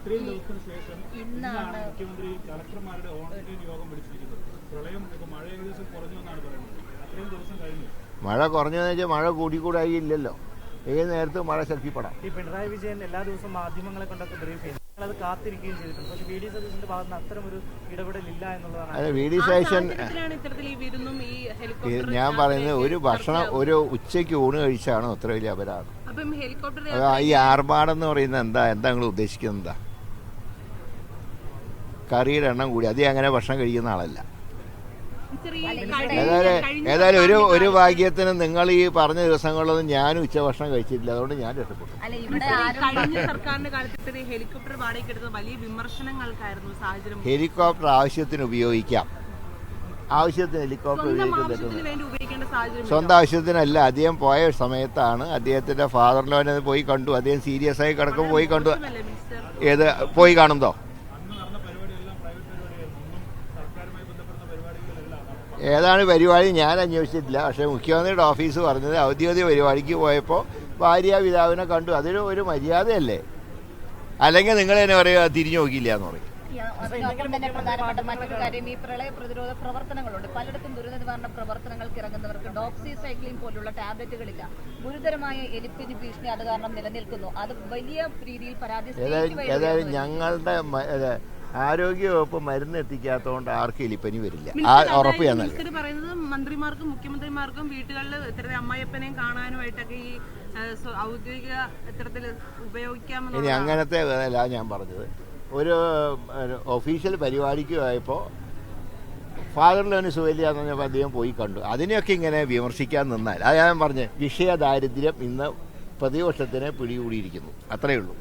ഇന്നാണ് മുഖ്യമന്ത്രി കളക്ടർമാരുടെ ഓൺലൈൻ യോഗം വിളിച്ചിരിക്കുന്നത്. പ്രളയം മഴ ഏകദേശം കുറഞ്ഞു എന്നാണ് പറയുന്നത്. അത്രയും ദിവസം കഴിഞ്ഞു. മഴ കുറഞ്ഞതെന്ന് വെച്ചാൽ മഴ കൂടിക്കൂടായി ഇല്ലല്ലോ. ഏത് നേരത്തും മഴ ശക്തിപ്പെടാം. ഈ പിണറായി വിജയൻ എല്ലാ ദിവസവും മാധ്യമങ്ങളെ കൊണ്ടൊക്കെ ബ്രീഫ് ചെയ്യും. അത് കാത്തിരിക്കുകയും ചെയ്തിട്ടുണ്ട്. പക്ഷേ വി ഡി സതീശന്റെ ഭാഗത്ത് നിന്ന് അത്തരം ഒരു ഇടപെടലില്ല എന്നുള്ളതാണ്. അതെ, വി ഡി സതീശൻ ഞാൻ പറയുന്നത് ഒരു ഭക്ഷണം ഒരു ഉച്ചയ്ക്ക് ഊണ് കഴിച്ചാണ് അത്ര വലിയ അപരാധം. ഈ ആർഭാടെന്ന് പറയുന്നത് എന്താ നിങ്ങൾ ഉദ്ദേശിക്കുന്നത്? എന്താ കറിയുടെ എണ്ണം കൂടി അതേ അങ്ങനെ ഭക്ഷണം കഴിക്കുന്ന ആളല്ല. ഏതായാലും ഒരു ഭാഗ്യത്തിന് നിങ്ങൾ ഈ പറഞ്ഞ ദിവസങ്ങളിലൊന്നും ഞാനും ഉച്ച ഭക്ഷണം കഴിച്ചിട്ടില്ല. അതുകൊണ്ട് ഞാൻ രക്ഷപ്പെട്ടു. ഹെലികോപ്റ്റർ ആവശ്യത്തിന് ഉപയോഗിക്കാം. ആവശ്യത്തിന് ഹെലികോപ്റ്റർ ഉപയോഗിക്കുന്നത് സ്വന്തം ആവശ്യത്തിനല്ല. അദ്ദേഹം പോയ സമയത്താണ് അദ്ദേഹത്തിന്റെ ഫാദറിലോനെ പോയി കണ്ടു. അദ്ദേഹം സീരിയസ് ആയി കിടക്കുമ്പോൾ പോയി കണ്ടു. ഏത് പോയി കാണുന്നതോ? ഏതാണ് പരിപാടി ഞാൻ അന്വേഷിച്ചിട്ടില്ല. പക്ഷേ മുഖ്യമന്ത്രിയുടെ ഓഫീസ് പറഞ്ഞത് ഔദ്യോഗിക പരിപാടിക്ക് പോയപ്പോൾ ഭാര്യ പിതാവിനെ കണ്ടു. അതൊരു ഒരു മര്യാദയല്ലേ? അല്ലെങ്കിൽ നിങ്ങൾ തന്നെ പറയുക തിരിഞ്ഞു നോക്കിയില്ല എന്ന് പറയും. അതിനൊപ്പം തന്നെ പ്രധാനപ്പെട്ട മറ്റൊരു കാര്യം, ഈ പ്രളയ പ്രതിരോധ പ്രവർത്തനങ്ങളുണ്ട്. പലയിടത്തും ദുരന്ത നിവാരണ പ്രവർത്തനങ്ങൾക്ക് ഇറങ്ങുന്നവർക്ക് ഡോക്സി സൈക്ലിൻ പോലുള്ള ടാബ്ലറ്റുകളില്ല. ഗുരുതരമായ എലിപ്പനി ഭീഷണി അത് കാരണം നിലനിൽക്കുന്നു. അത് വലിയ രീതിയിൽ ഏതായാലും ഞങ്ങളുടെ ആരോഗ്യവകുപ്പ് മരുന്ന് എത്തിക്കാത്തതുകൊണ്ട് ആർക്കും എലിപ്പനി വരില്ല. ഉറപ്പ് ഞാൻ നൽകും. പറയുന്നത് മന്ത്രിമാർക്കും മുഖ്യമന്ത്രിമാർക്കും വീട്ടുകളിൽ ഇത്തരത്തിൽ അമ്മായിയപ്പനെയും കാണാനുമായിട്ടൊക്കെ ഈ ഔദ്യോഗിക ഇത്തരത്തിൽ ഉപയോഗിക്കാമെന്ന്. ഇനി അങ്ങനത്തെ അല്ല ഞാൻ പറഞ്ഞത്. ഒരു ഒഫീഷ്യൽ പരിപാടിക്ക് പോയപ്പോൾ ഫാദറിലവന് സുഖമില്ല എന്ന് പറഞ്ഞപ്പോൾ അദ്ദേഹം പോയി കണ്ടു. അതിനെയൊക്കെ ഇങ്ങനെ വിമർശിക്കാൻ നിന്നാൽ അത് ഞാൻ പറഞ്ഞു. വിഷയ ദാരിദ്ര്യം ഇന്ന് പ്രതിപക്ഷത്തിനെ പിടികൂടിയിരിക്കുന്നു. അത്രയേ ഉള്ളൂ.